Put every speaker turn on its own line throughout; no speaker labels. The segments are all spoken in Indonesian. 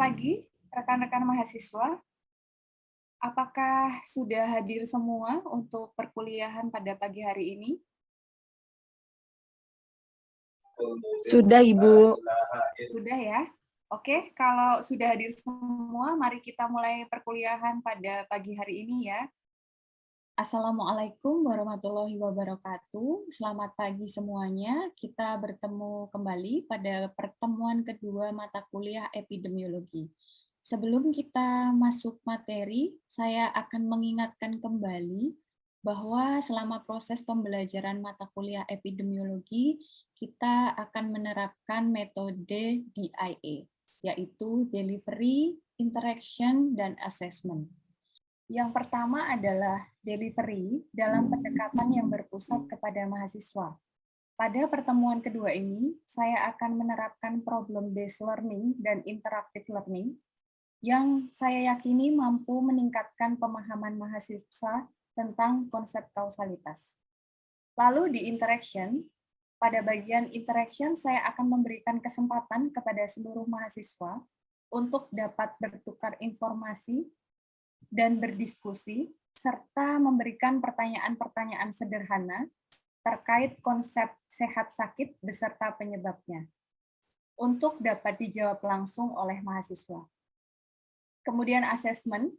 pagi, rekan-rekan mahasiswa. Apakah sudah hadir semua untuk perkuliahan pada pagi hari ini?
Sudah, Ibu.
Sudah ya? Oke, kalau sudah hadir semua, mari kita mulai perkuliahan pada pagi hari ini ya. Assalamualaikum warahmatullahi wabarakatuh. Selamat pagi semuanya. Kita bertemu kembali pada pertemuan kedua mata kuliah epidemiologi. Sebelum kita masuk materi, saya akan mengingatkan kembali bahwa selama proses pembelajaran mata kuliah epidemiologi, kita akan menerapkan metode DIA, yaitu Delivery, Interaction, dan Assessment. Yang pertama adalah delivery dalam pendekatan yang berpusat kepada mahasiswa. Pada pertemuan kedua ini, saya akan menerapkan problem-based learning dan interactive learning yang saya yakini mampu meningkatkan pemahaman mahasiswa tentang konsep kausalitas. Lalu di interaction, pada bagian interaction saya akan memberikan kesempatan kepada seluruh mahasiswa untuk dapat bertukar informasi dan berdiskusi, serta memberikan pertanyaan-pertanyaan sederhana terkait konsep sehat sakit beserta penyebabnya, untuk dapat dijawab langsung oleh mahasiswa. Kemudian asesmen,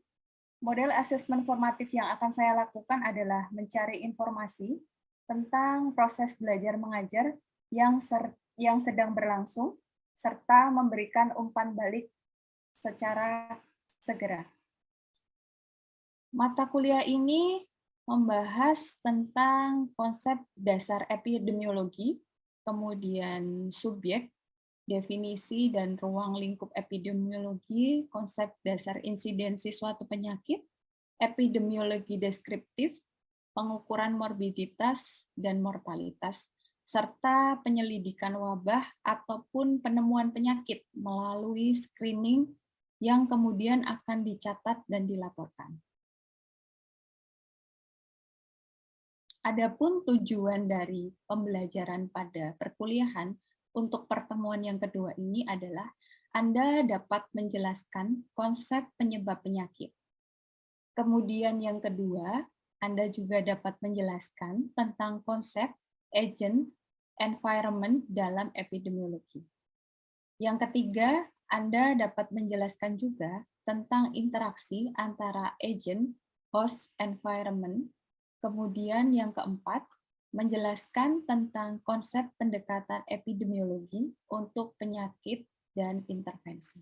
model asesmen formatif yang akan saya lakukan adalah mencari informasi tentang proses belajar mengajar yang sedang berlangsung, serta memberikan umpan balik secara segera. Mata kuliah ini membahas tentang konsep dasar epidemiologi, kemudian subjek, definisi dan ruang lingkup epidemiologi, konsep dasar insidensi suatu penyakit, epidemiologi deskriptif, pengukuran morbiditas dan mortalitas, serta penyelidikan wabah ataupun penemuan penyakit melalui screening yang kemudian akan dicatat dan dilaporkan. Adapun tujuan dari pembelajaran pada perkuliahan untuk pertemuan yang kedua ini adalah Anda dapat menjelaskan konsep penyebab penyakit. Kemudian yang kedua, Anda juga dapat menjelaskan tentang konsep agent environment dalam epidemiologi. Yang ketiga, Anda dapat menjelaskan juga tentang interaksi antara agent, host, environment. Kemudian yang keempat, menjelaskan tentang konsep pendekatan epidemiologi untuk penyakit dan intervensi.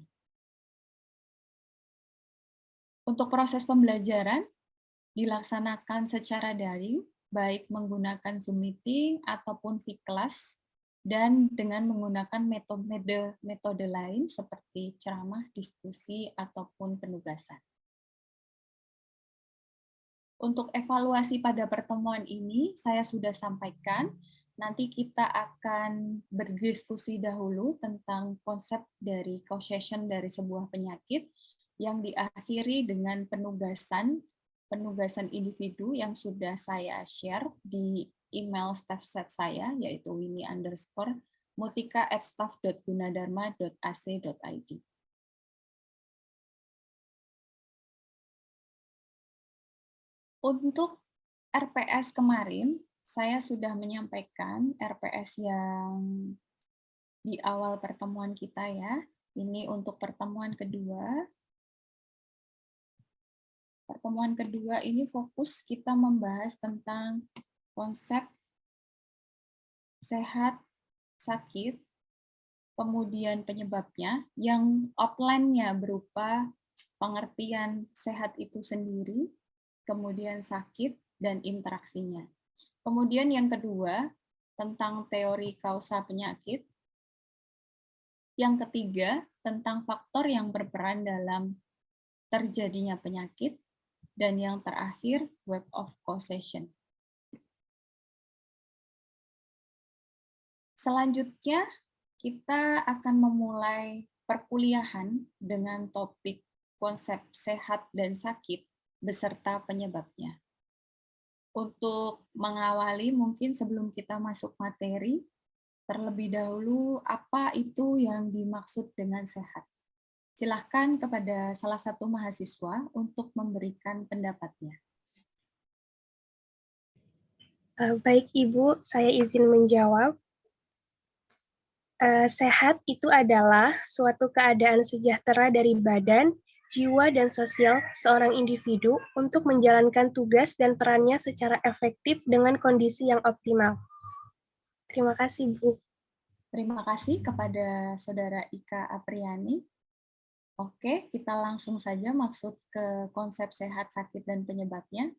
Untuk proses pembelajaran dilaksanakan secara daring, baik menggunakan Zoom Meeting ataupun vClass, dan dengan menggunakan metode lain seperti ceramah, diskusi, ataupun penugasan. Untuk evaluasi pada pertemuan ini, saya sudah sampaikan, nanti kita akan berdiskusi dahulu tentang konsep dari causation dari sebuah penyakit, yang diakhiri dengan penugasan individu yang sudah saya share di email staff set saya, yaitu winnie_mutika@staff.gunadarma.ac.id. Untuk RPS kemarin, saya sudah menyampaikan RPS yang di awal pertemuan kita ya. Ini untuk pertemuan kedua. Pertemuan kedua ini fokus kita membahas tentang konsep sehat, sakit, kemudian penyebabnya, yang outline-nya berupa pengertian sehat itu sendiri, kemudian sakit, dan interaksinya. Kemudian yang kedua, tentang teori kausa penyakit. Yang ketiga, tentang faktor yang berperan dalam terjadinya penyakit. Dan yang terakhir, web of causation. Selanjutnya, kita akan memulai perkuliahan dengan topik konsep sehat dan sakit beserta penyebabnya. Untuk mengawali, mungkin sebelum kita masuk materi, terlebih dahulu apa itu yang dimaksud dengan sehat. Silahkan kepada salah satu mahasiswa untuk memberikan pendapatnya.
Baik Ibu, saya izin menjawab. Sehat itu adalah suatu keadaan sejahtera dari badan, jiwa, dan sosial seorang individu untuk menjalankan tugas dan perannya secara efektif dengan kondisi yang optimal. Terima kasih, Bu.
Terima kasih kepada Saudara Ika Apriani. Oke, kita langsung saja masuk ke konsep sehat, sakit, dan penyebabnya.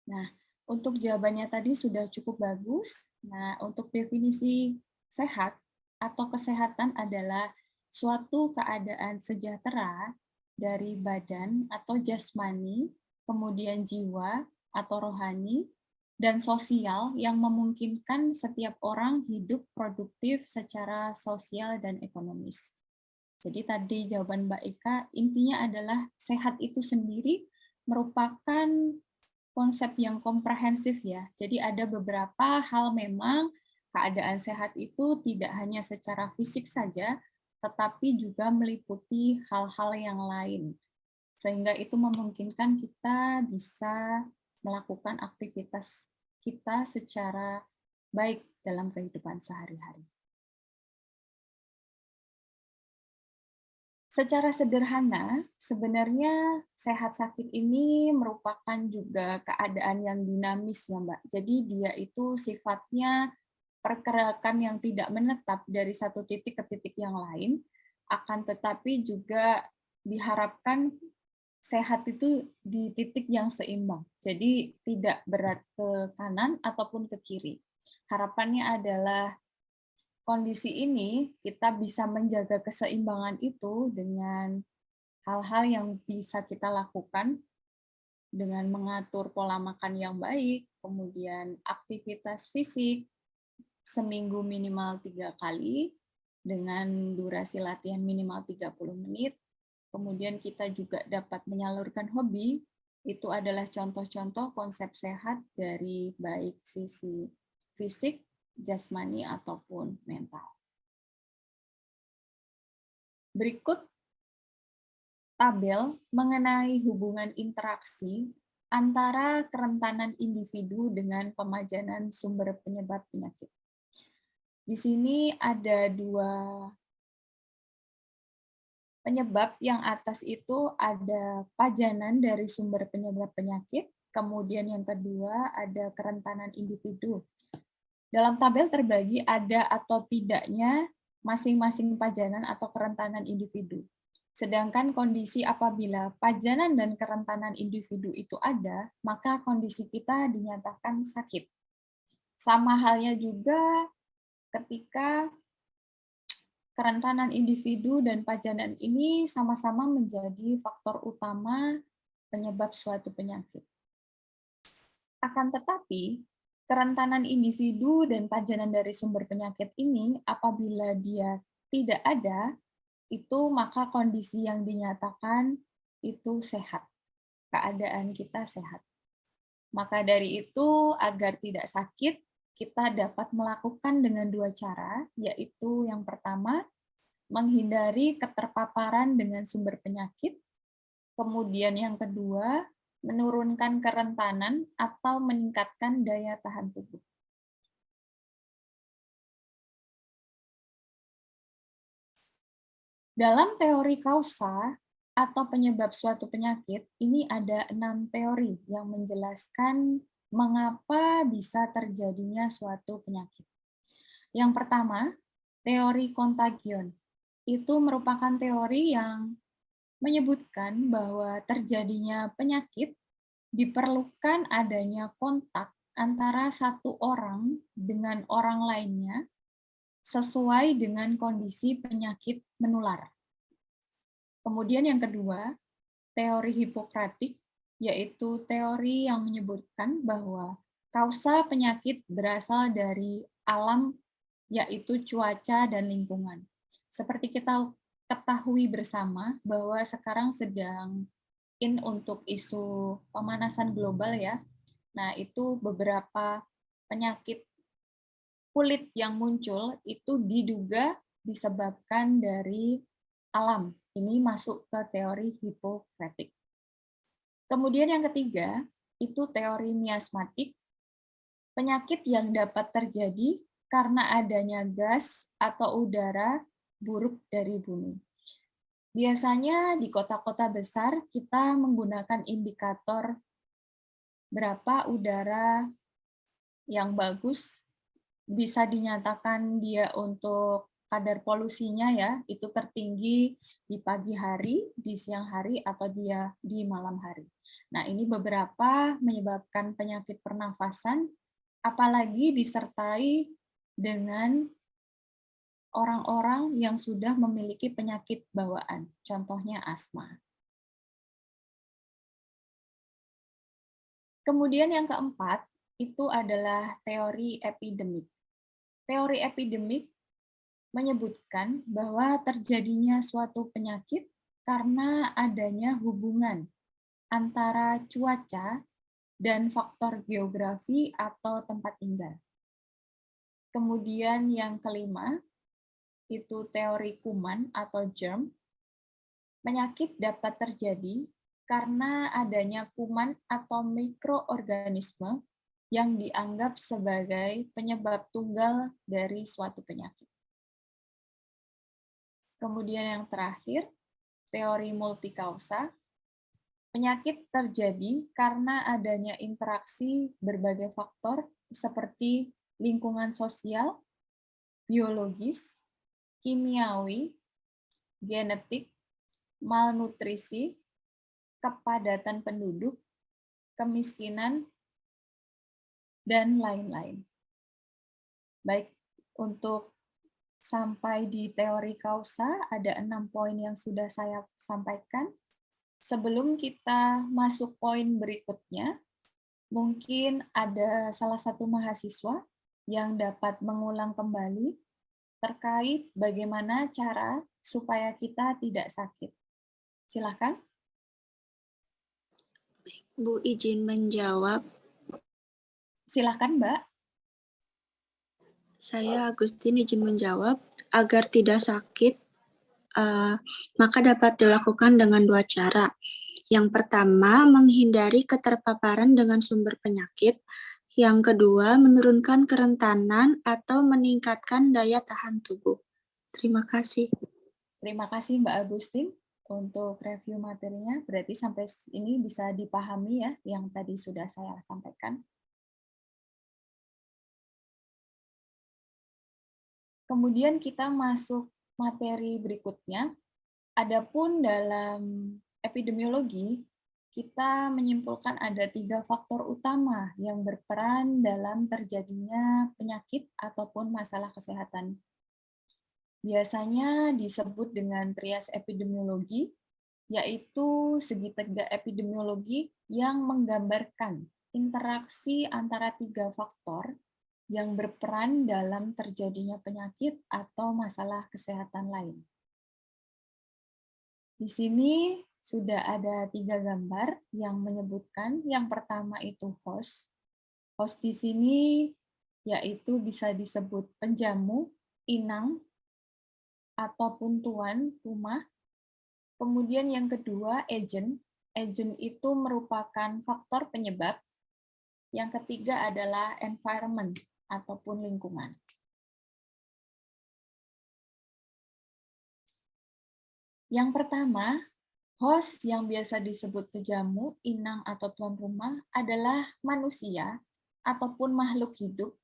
Nah, untuk jawabannya tadi sudah cukup bagus. Nah, untuk definisi sehat atau kesehatan adalah suatu keadaan sejahtera dari badan atau jasmani, kemudian jiwa atau rohani, dan sosial yang memungkinkan setiap orang hidup produktif secara sosial dan ekonomis. Jadi tadi jawaban Mbak Ika, intinya adalah sehat itu sendiri merupakan konsep yang komprehensif ya. Jadi ada beberapa hal memang keadaan sehat itu tidak hanya secara fisik saja, tetapi juga meliputi hal-hal yang lain. Sehingga itu memungkinkan kita bisa melakukan aktivitas kita secara baik dalam kehidupan sehari-hari. Secara sederhana, sebenarnya sehat sakit ini merupakan juga keadaan yang dinamis ya Mbak. Jadi dia itu sifatnya pergerakan yang tidak menetap dari satu titik ke titik yang lain, akan tetapi juga diharapkan sehat itu di titik yang seimbang. Jadi tidak berat ke kanan ataupun ke kiri. Harapannya adalah kondisi ini kita bisa menjaga keseimbangan itu dengan hal-hal yang bisa kita lakukan dengan mengatur pola makan yang baik, kemudian aktivitas fisik seminggu minimal 3 kali dengan durasi latihan minimal 30 menit. Kemudian kita juga dapat menyalurkan hobi. Itu adalah contoh-contoh konsep sehat dari baik sisi fisik, jasmani, ataupun mental. Berikut tabel mengenai hubungan interaksi antara kerentanan individu dengan pemajanan sumber penyebab penyakit. Di sini ada dua penyebab, yang atas itu ada pajanan dari sumber penyebab penyakit, kemudian yang kedua ada kerentanan individu. Dalam tabel terbagi ada atau tidaknya masing-masing pajanan atau kerentanan individu. Sedangkan kondisi apabila pajanan dan kerentanan individu itu ada, maka kondisi kita dinyatakan sakit. Sama halnya juga ketika kerentanan individu dan pajanan ini sama-sama menjadi faktor utama penyebab suatu penyakit. Akan tetapi, kerentanan individu dan pajanan dari sumber penyakit ini apabila dia tidak ada, itu maka kondisi yang dinyatakan itu sehat. Keadaan kita sehat. Maka dari itu, agar tidak sakit, kita dapat melakukan dengan dua cara, yaitu yang pertama, menghindari keterpaparan dengan sumber penyakit, kemudian yang kedua, menurunkan kerentanan atau meningkatkan daya tahan tubuh. Dalam teori kausa atau penyebab suatu penyakit, ini ada 6 teori yang menjelaskan mengapa bisa terjadinya suatu penyakit. Yang pertama, teori kontagion. Itu merupakan teori yang menyebutkan bahwa terjadinya penyakit diperlukan adanya kontak antara satu orang dengan orang lainnya sesuai dengan kondisi penyakit menular. Kemudian yang kedua, teori Hipokratik, yaitu teori yang menyebutkan bahwa kausa penyakit berasal dari alam, yaitu cuaca dan lingkungan. Seperti kita ketahui bersama bahwa sekarang sedang in untuk isu pemanasan global ya. Nah, itu beberapa penyakit kulit yang muncul itu diduga disebabkan dari alam. Ini masuk ke teori Hippocratic. Kemudian yang ketiga, itu teori miasmatik, penyakit yang dapat terjadi karena adanya gas atau udara buruk dari bumi. Biasanya di kota-kota besar kita menggunakan indikator berapa udara yang bagus, bisa dinyatakan dia untuk kadar polusinya ya, itu tertinggi di pagi hari, di siang hari, atau dia di malam hari. Nah, ini beberapa menyebabkan penyakit pernafasan, apalagi disertai dengan orang-orang yang sudah memiliki penyakit bawaan, contohnya asma. Kemudian yang keempat, itu adalah teori epidemik. Teori epidemik menyebutkan bahwa terjadinya suatu penyakit karena adanya hubungan antara cuaca dan faktor geografi atau tempat tinggal. Kemudian yang kelima, itu teori kuman atau germ. Penyakit dapat terjadi karena adanya kuman atau mikroorganisme yang dianggap sebagai penyebab tunggal dari suatu penyakit. Kemudian yang terakhir, teori multikausa. Penyakit terjadi karena adanya interaksi berbagai faktor seperti lingkungan sosial, biologis, kimiawi, genetik, malnutrisi, kepadatan penduduk, kemiskinan, dan lain-lain. Baik, untuk sampai di teori kausa, ada 6 poin yang sudah saya sampaikan. Sebelum kita masuk poin berikutnya, mungkin ada salah satu mahasiswa yang dapat mengulang kembali terkait bagaimana cara supaya kita tidak sakit. Silakan.
Bu, izin menjawab.
Silakan, Mbak.
Saya Agustin izin menjawab. Agar tidak sakit, maka dapat dilakukan dengan 2 cara. Yang pertama, menghindari keterpaparan dengan sumber penyakit. Yang kedua, menurunkan kerentanan atau meningkatkan daya tahan tubuh. Terima kasih.
Terima kasih Mbak Agustin untuk review materinya. Berarti sampai ini bisa dipahami ya yang tadi sudah saya sampaikan. Kemudian kita masuk materi berikutnya. Adapun dalam epidemiologi, kita menyimpulkan ada 3 faktor utama yang berperan dalam terjadinya penyakit ataupun masalah kesehatan. Biasanya disebut dengan trias epidemiologi, yaitu segitiga epidemiologi yang menggambarkan interaksi antara 3 faktor yang berperan dalam terjadinya penyakit atau masalah kesehatan lain. Di sini sudah ada 3 gambar yang menyebutkan. Yang pertama itu host. Host di sini yaitu bisa disebut penjamu, inang, ataupun tuan rumah. Kemudian yang kedua agent. Agent itu merupakan faktor penyebab. Yang ketiga adalah environment ataupun lingkungan. Yang pertama, host yang biasa disebut penjamu, inang, atau tuan rumah adalah manusia ataupun makhluk hidup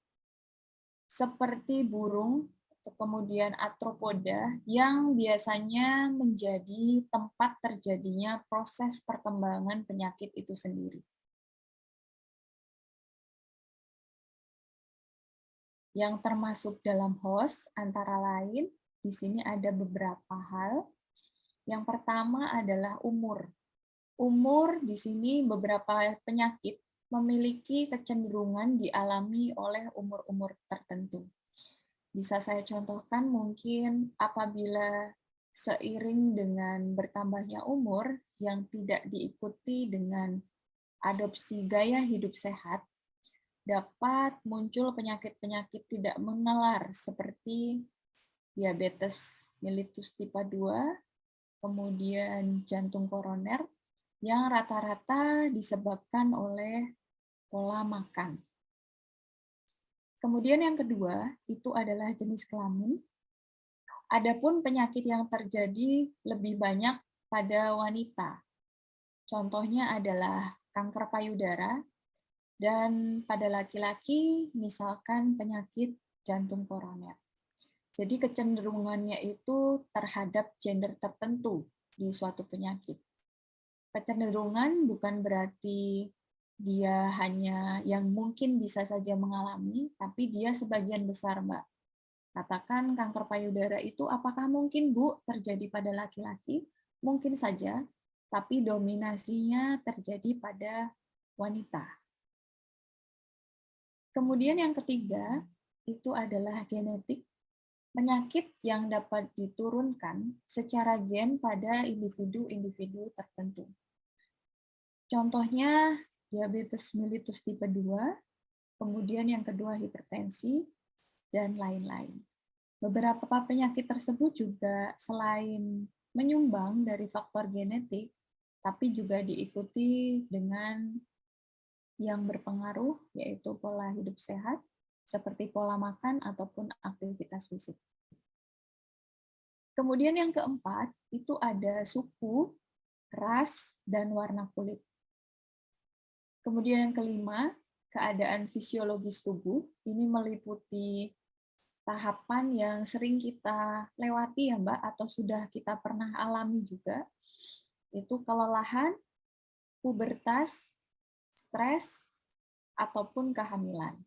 seperti burung, kemudian arthropoda yang biasanya menjadi tempat terjadinya proses perkembangan penyakit itu sendiri. Yang termasuk dalam host antara lain, di sini ada beberapa hal. Yang pertama adalah umur. Umur di sini beberapa penyakit memiliki kecenderungan dialami oleh umur-umur tertentu. Bisa saya contohkan mungkin apabila seiring dengan bertambahnya umur yang tidak diikuti dengan adopsi gaya hidup sehat, dapat muncul penyakit-penyakit tidak menular seperti diabetes mellitus tipe 2, kemudian jantung koroner, yang rata-rata disebabkan oleh pola makan. Kemudian yang kedua, itu adalah jenis kelamin. Adapun penyakit yang terjadi lebih banyak pada wanita. Contohnya adalah kanker payudara, dan pada laki-laki misalkan penyakit jantung koroner. Jadi kecenderungannya itu terhadap gender tertentu di suatu penyakit. Kecenderungan bukan berarti dia hanya yang mungkin bisa saja mengalami, tapi dia sebagian besar, Mbak. Katakan kanker payudara itu apakah mungkin, Bu, terjadi pada laki-laki? Mungkin saja, tapi dominasinya terjadi pada wanita. Kemudian yang ketiga, itu adalah genetik, penyakit yang dapat diturunkan secara gen pada individu-individu tertentu. Contohnya, diabetes mellitus tipe 2, kemudian yang kedua hipertensi, dan lain-lain. Beberapa penyakit tersebut juga selain menyumbang dari faktor genetik, tapi juga diikuti dengan yang berpengaruh, yaitu pola hidup sehat, seperti pola makan ataupun aktivitas fisik. Kemudian yang keempat, itu ada suku, ras, dan warna kulit. Kemudian yang kelima, keadaan fisiologis tubuh. Ini meliputi tahapan yang sering kita lewati ya Mbak, atau sudah kita pernah alami juga. Itu kelelahan, pubertas, stres, ataupun kehamilan.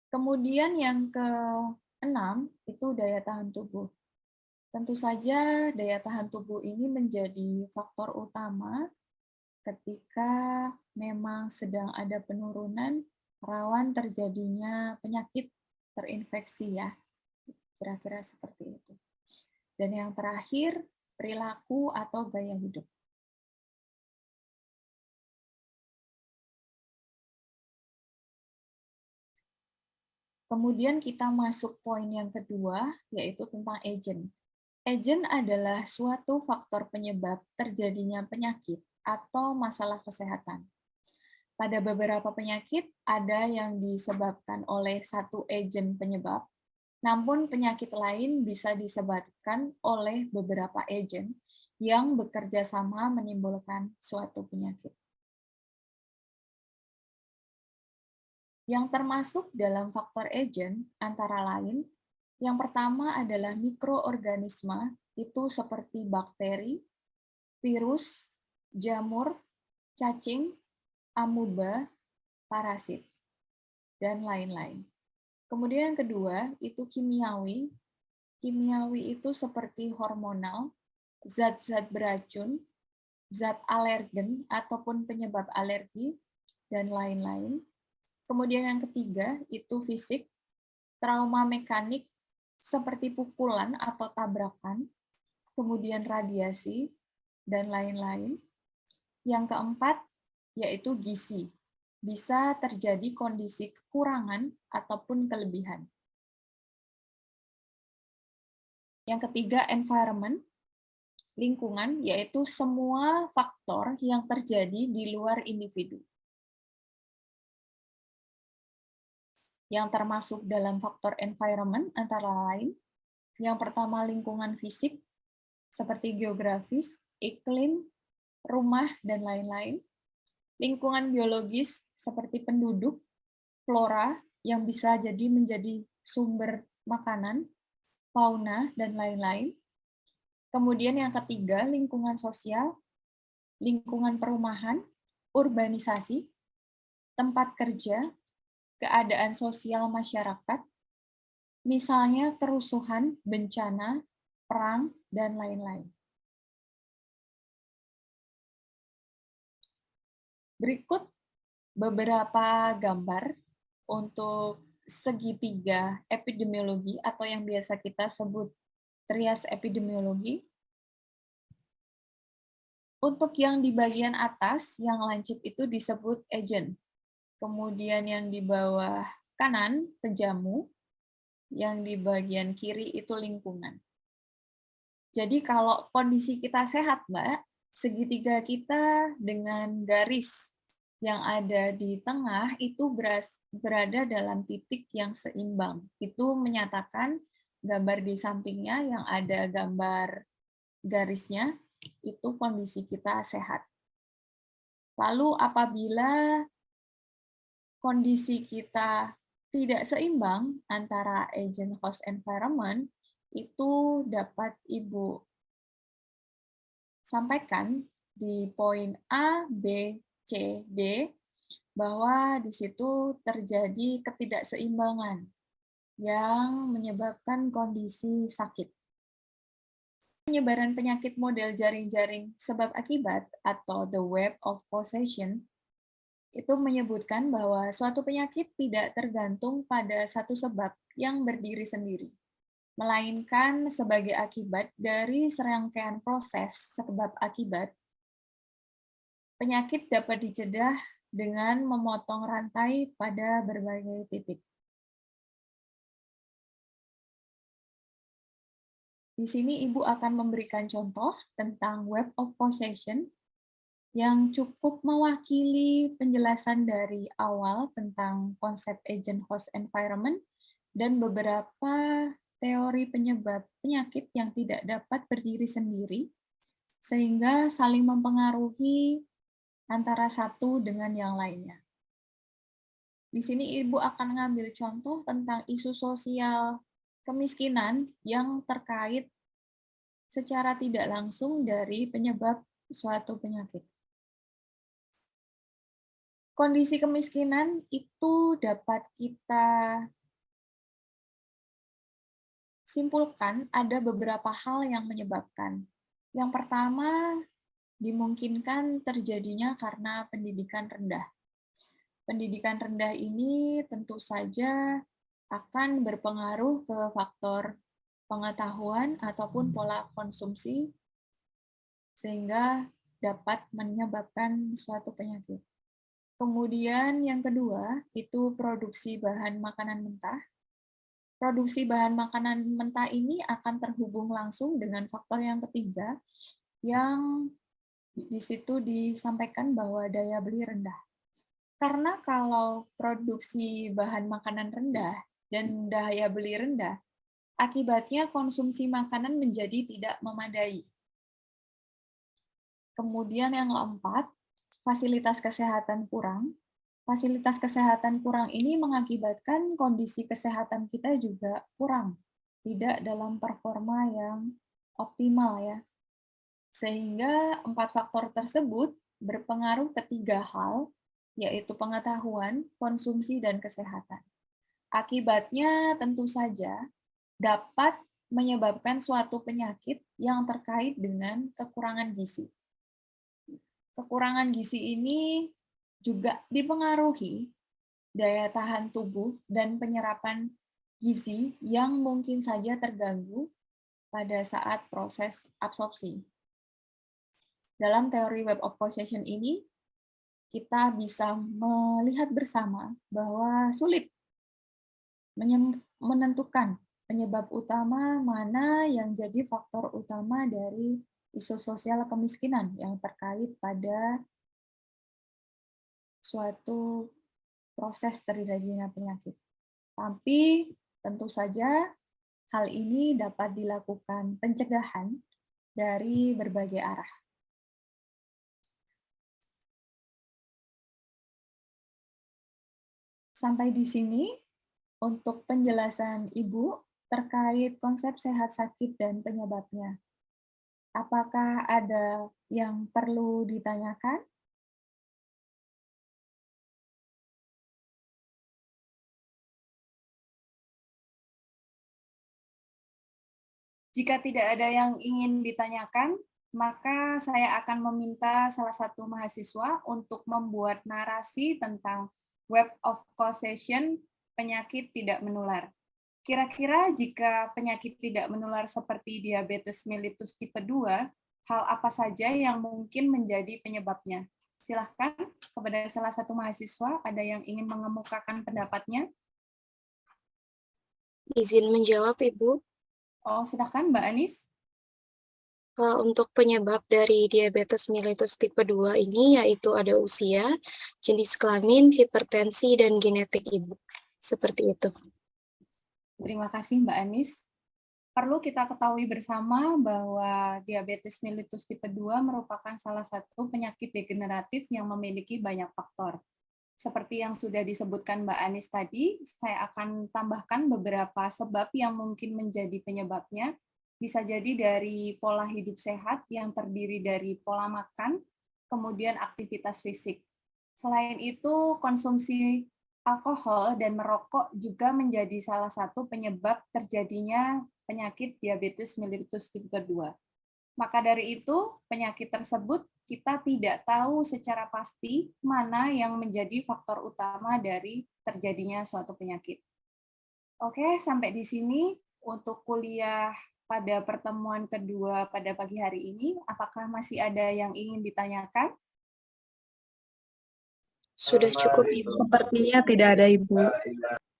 Kemudian yang keenam, itu daya tahan tubuh. Tentu saja daya tahan tubuh ini menjadi faktor utama ketika memang sedang ada penurunan, rawan terjadinya penyakit terinfeksi ya, kira-kira seperti itu. Dan yang terakhir, perilaku atau gaya hidup. Kemudian kita masuk poin yang kedua, yaitu tentang agent. Agent adalah suatu faktor penyebab terjadinya penyakit atau masalah kesehatan. Pada beberapa penyakit, ada yang disebabkan oleh satu agen penyebab, namun penyakit lain bisa disebabkan oleh beberapa agen yang bekerja sama menimbulkan suatu penyakit. Yang termasuk dalam faktor agen antara lain, yang pertama adalah mikroorganisme, itu seperti bakteri, virus, jamur, cacing, amuba, parasit, dan lain-lain. Kemudian yang kedua, itu kimiawi. Kimiawi itu seperti hormonal, zat-zat beracun, zat alergen ataupun penyebab alergi, dan lain-lain. Kemudian yang ketiga, itu fisik, trauma mekanik seperti pukulan atau tabrakan, kemudian radiasi, dan lain-lain. Yang keempat, yaitu gizi. Bisa terjadi kondisi kekurangan ataupun kelebihan. Yang ketiga, environment, lingkungan, yaitu semua faktor yang terjadi di luar individu. Yang termasuk dalam faktor environment antara lain, yang pertama lingkungan fisik, seperti geografis, iklim, rumah, dan lain-lain. Lingkungan biologis, seperti penduduk, flora, yang bisa jadi menjadi sumber makanan, fauna, dan lain-lain. Kemudian yang ketiga, lingkungan sosial, lingkungan perumahan, urbanisasi, tempat kerja, keadaan sosial masyarakat, misalnya kerusuhan, bencana, perang, dan lain-lain. Berikut beberapa gambar untuk segitiga epidemiologi atau yang biasa kita sebut trias epidemiologi. Untuk yang di bagian atas, yang lancip itu disebut agent. Kemudian yang di bawah kanan, penjamu. Yang di bagian kiri itu lingkungan. Jadi kalau kondisi kita sehat, Mbak, segitiga kita dengan garis yang ada di tengah itu berada dalam titik yang seimbang. Itu menyatakan gambar di sampingnya yang ada gambar garisnya, itu kondisi kita sehat. Lalu apabila kondisi kita tidak seimbang antara agent host environment, itu dapat Ibu sampaikan di poin A, B, C, D, bahwa di situ terjadi ketidakseimbangan yang menyebabkan kondisi sakit. Penyebaran penyakit model jaring-jaring sebab akibat atau the web of causation itu menyebutkan bahwa suatu penyakit tidak tergantung pada satu sebab yang berdiri sendiri, melainkan sebagai akibat dari serangkaian proses sebab akibat. Penyakit dapat dicegah dengan memotong rantai pada berbagai titik. Di sini Ibu akan memberikan contoh tentang web of causation yang cukup mewakili penjelasan dari awal tentang konsep agent host environment dan beberapa teori penyebab penyakit yang tidak dapat berdiri sendiri, sehingga saling mempengaruhi antara satu dengan yang lainnya. Di sini Ibu akan mengambil contoh tentang isu sosial kemiskinan yang terkait secara tidak langsung dari penyebab suatu penyakit. Kondisi kemiskinan itu dapat kita simpulkan ada beberapa hal yang menyebabkan. Yang pertama, dimungkinkan terjadinya karena pendidikan rendah. Pendidikan rendah ini tentu saja akan berpengaruh ke faktor pengetahuan ataupun pola konsumsi, sehingga dapat menyebabkan suatu penyakit. Kemudian yang kedua, itu produksi bahan makanan mentah. Produksi bahan makanan mentah ini akan terhubung langsung dengan faktor yang ketiga, yang di situ disampaikan bahwa daya beli rendah. Karena kalau produksi bahan makanan rendah dan daya beli rendah, akibatnya konsumsi makanan menjadi tidak memadai. Kemudian yang keempat, fasilitas kesehatan kurang. Fasilitas kesehatan kurang ini mengakibatkan kondisi kesehatan kita juga kurang, tidak dalam performa yang optimal ya. Sehingga 4 faktor tersebut berpengaruh ke 3 hal, yaitu pengetahuan, konsumsi, dan kesehatan. Akibatnya tentu saja dapat menyebabkan suatu penyakit yang terkait dengan kekurangan gizi. Kekurangan gizi ini juga dipengaruhi daya tahan tubuh dan penyerapan gizi yang mungkin saja terganggu pada saat proses absorpsi. Dalam teori web of causation ini, kita bisa melihat bersama bahwa sulit menentukan penyebab utama mana yang jadi faktor utama dari isu sosial kemiskinan yang terkait pada suatu proses terjadinya penyakit. Tapi tentu saja hal ini dapat dilakukan pencegahan dari berbagai arah. Sampai di sini untuk penjelasan Ibu terkait konsep sehat sakit dan penyebabnya. Apakah ada yang perlu ditanyakan? Jika tidak ada yang ingin ditanyakan, maka saya akan meminta salah satu mahasiswa untuk membuat narasi tentang web of causation penyakit tidak menular. Kira-kira jika penyakit tidak menular seperti diabetes mellitus tipe 2, hal apa saja yang mungkin menjadi penyebabnya? Silahkan kepada salah satu mahasiswa, ada yang ingin mengemukakan pendapatnya?
Izin menjawab, Ibu.
Oh, silahkan Mbak Anis.
Untuk penyebab dari diabetes mellitus tipe 2 ini yaitu ada usia, jenis kelamin, hipertensi, dan genetik ibu. Seperti itu.
Terima kasih Mbak Anis. Perlu kita ketahui bersama bahwa diabetes mellitus tipe 2 merupakan salah satu penyakit degeneratif yang memiliki banyak faktor. Seperti yang sudah disebutkan Mbak Anis tadi, saya akan tambahkan beberapa sebab yang mungkin menjadi penyebabnya. Bisa jadi dari pola hidup sehat yang terdiri dari pola makan, kemudian aktivitas fisik. Selain itu, konsumsi alkohol dan merokok juga menjadi salah satu penyebab terjadinya penyakit diabetes mellitus tipe 2. Maka dari itu, penyakit tersebut kita tidak tahu secara pasti mana yang menjadi faktor utama dari terjadinya suatu penyakit. Oke, sampai di sini untuk kuliah pada pertemuan kedua pada pagi hari ini. Apakah masih ada yang ingin ditanyakan?
Sudah cukup, Ibu.
Sepertinya tidak ada, Ibu.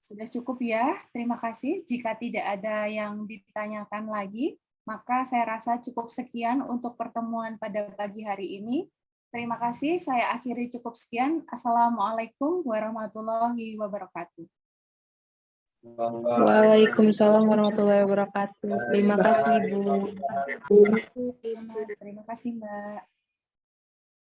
Sudah cukup ya, terima kasih. Jika tidak ada yang ditanyakan lagi, maka saya rasa cukup sekian untuk pertemuan pada pagi hari ini. Terima kasih, saya akhiri cukup sekian. Assalamualaikum warahmatullahi wabarakatuh.
Waalaikumsalam warahmatullahi wabarakatuh. Terima kasih, Ibu.
Terima kasih, Mbak.